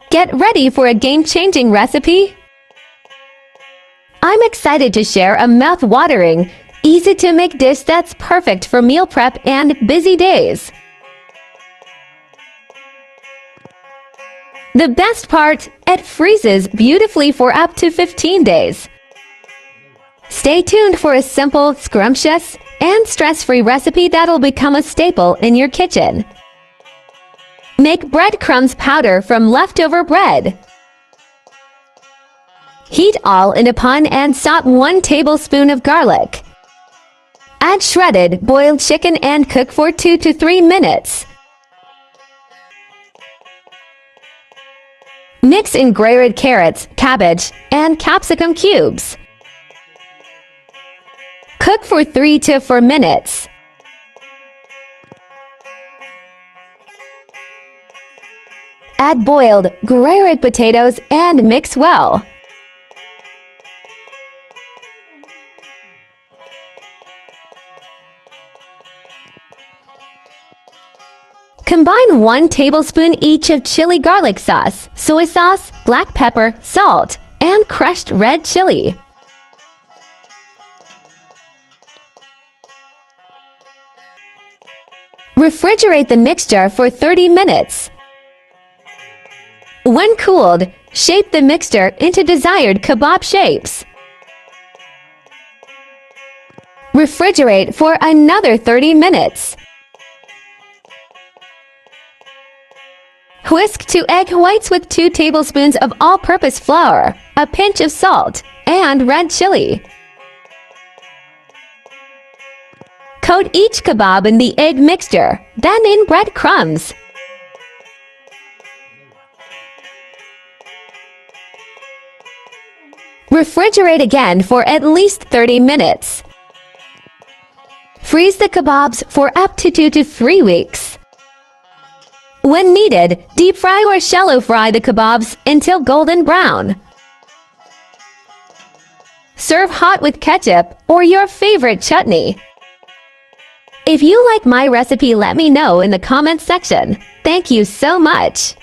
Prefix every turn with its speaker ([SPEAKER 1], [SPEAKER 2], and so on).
[SPEAKER 1] Get ready for a game-changing recipe! I'm excited to share a mouth-watering, easy-to-make dish that's perfect for meal prep and busy days. The best part, it freezes beautifully for up to 15 days. Stay tuned for a simple, scrumptious, and stress-free recipe that'll become a staple in your kitchen. Make breadcrumbs powder from leftover bread. Heat all in a pan and saute 1 tablespoon of garlic. Add shredded, boiled chicken and cook for 2 to 3 minutes. Mix in grated carrots, cabbage, and capsicum cubes. Cook for 3 to 4 minutes. Add boiled, grated potatoes and mix well. Combine 1 tablespoon each of chili garlic sauce, soy sauce, black pepper, salt, and crushed red chili. Refrigerate the mixture for 30 minutes. When cooled, shape the mixture into desired kebab shapes. Refrigerate for another 30 minutes. Whisk 2 egg whites with 2 tablespoons of all-purpose flour, a pinch of salt, and red chili. Coat each kebab in the egg mixture, then in breadcrumbs. Refrigerate again for at least 30 minutes. Freeze the kebabs for up to 2 to 3 weeks. When needed, deep fry or shallow fry the kebabs until golden brown. Serve hot with ketchup or your favorite chutney. If you like my recipe, let me know in the comments section. Thank you so much!